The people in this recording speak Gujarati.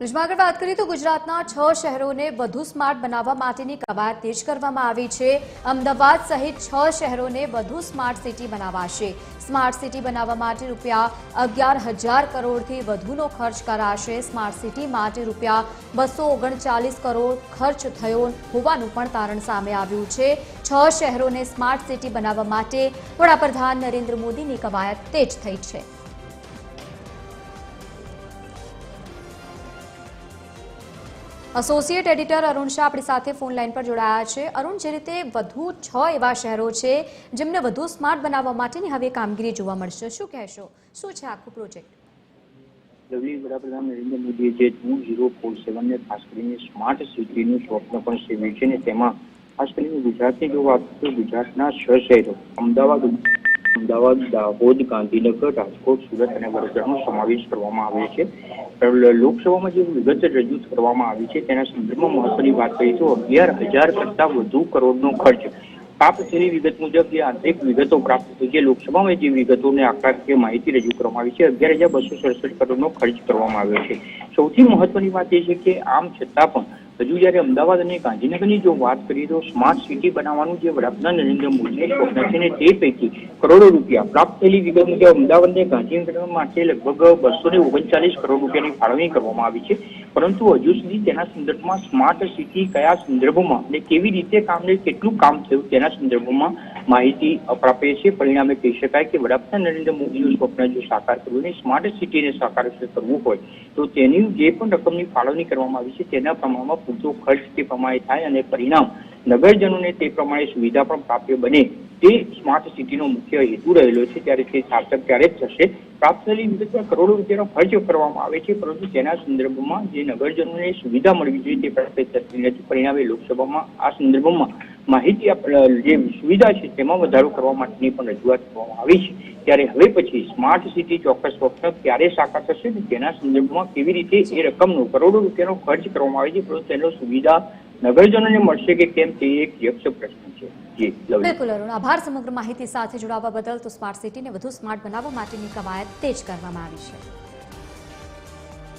ન્યૂઝમાં આગળ વાત કરીએ તો ગુજરાતના 6 શહેરોને વધુ સ્માર્ટ બનાવવા માટેની કવાયત તેજ કરવામાં આવી છે। અમદાવાદ સહિત 6 શહેરોને વધુ સ્માર્ટ સિટી બનાવાશે। સ્માર્ટ સિટી બનાવવા માટે રૂપિયા 11,000 કરોડથી વધુનો ખર્ચ કરાશે। સ્માર્ટ સિટી માટે રૂપિયા 239 કરોડ ખર્ચ થયો હોવાનું પણ તારણ સામે આવ્યું છે। 6 શહેરોને સ્માર્ટ સિટી બનાવવા માટે વડાપ્રધાન નરેન્દ્ર મોદીની કવાયત તેજ થઈ છે। એસોસિએટ એડિટર અરુણ શાહ આપણી સાથે ફોન લાઈન પર જોડાયા છે। અરુણ, જે રીતે વધુ 6 એવા શહેરો છે જેમને વધુ સ્માર્ટ બનાવવા માટેની હવે કામગીરી જોવા મળશે, શું કહેશો, શું છે આખું પ્રોજેક્ટ? વડાપ્રધાન નરેન્દ્ર મોદીએ જે 2047 ને ખાસ કરીને સ્માર્ટ સિટીનું સ્વપ્ન પણ સેવ્યું છે ને તેમાં ખાસ કરીને ગુજરાતની જો વાત કરીએ તો ગુજરાતના 6 શહેરો અમદાવાદ, દાહોદ, ગાંધીનગર, રાજકોટ, સુરત અને વડોદરાનો સમાવેશ કરવામાં આવ્યો છે। લોકસભામાં જે વિગત રજૂ કરવામાં આવી છે તેના સંદર્ભમાં મહત્વની વાત કરીએ તો 11,000 કરતા વધુ કરોડનો ખર્ચ પ્રાપ્ત થયેલી વિગત મુજબ જે આંતરિક વિગતો પ્રાપ્ત થઈ છે। લોકસભામાં જે વિગતોને આંકડાકીય માહિતી રજૂ કરવામાં આવી છે 11,267 કરોડનો ખર્ચ કરવામાં આવ્યો છે। સૌથી મહત્વની વાત એ છે કે આમ છતાં પણ હજુ જ્યારે અમદાવાદ અને ગાંધીનગરની જો વાત કરીએ તો સ્માર્ટ સિટી બનાવવાનું જે વડાપ્રધાન નરેન્દ્ર મોદીનું સ્વપ્ન છે ને તે પૈકી કરોડો રૂપિયા પ્રાપ્ત થયેલી વિગત મુજબ અમદાવાદ અને ગાંધીનગર માટે લગભગ 239 કરોડ રૂપિયાની ફાળવણી કરવામાં આવી છે। પરંતુ હજુ સુધી તેના સંદર્ભમાં સ્માર્ટ સિટી કયા સંદર્ભમાં અને કેવી રીતે કામને કેટલું કામ થયું તેના સંદર્ભમાં માહિતી અપ્રાપ્ય છે। પરિણામે કહી શકાય કે વડાપ્રધાન નરેન્દ્ર મોદીનું સ્વપ્ન જો સાકાર કરવું અને સ્માર્ટ સિટીને સાકાર કરવું હોય તો તેની જે પણ રકમની ફાળવણી કરવામાં આવી છે તેના પ્રમાણમાં પૂરતો ખર્ચ તે પ્રમાણે થાય અને પરિણામ નગરજનોને તે પ્રમાણે સુવિધા પણ પ્રાપ્ય બને તે સ્માર્ટ સિટીનો મુખ્ય હેતુ રહેલો છે। ત્યારે તે સાર્થક ત્યારે જ થશે। પ્રાપ્ત થયેલી વિગતમાં કરોડો રૂપિયાનો ખર્ચ કરવામાં આવે છે પરંતુ તેના સંદર્ભમાં જે નગરજનોને સુવિધા મળવી જોઈએ તે પ્રાપ્ત થતી નથી। પરિણામે લોકસભામાં આ સંદર્ભમાં માહિતી જે સુવિધા છે તેમાં વધારો કરવા માટેની પણ રજૂઆત કરવામાં આવી છે। ત્યારે હવે પછી સ્માર્ટ સિટી ચોક્કસ સ્વપ્ન ક્યારે સાકાર થશે તેના સંદર્ભમાં કેવી રીતે એ રકમનો કરોડો રૂપિયાનો ખર્ચ કરવામાં આવે છે પરંતુ તેનો સુવિધા નગરજનોને મળશે કે કેમ તે એક યક્ષ પ્રશ્ન છે। બિલકુલ અરુણ, આભાર સમગ્ર માહિતી સાથે જોડાવા બદલ। તો સ્માર્ટ સિટીને વધુ સ્માર્ટ બનાવવા માટેની કવાયત તેજ કરવામાં આવી છે।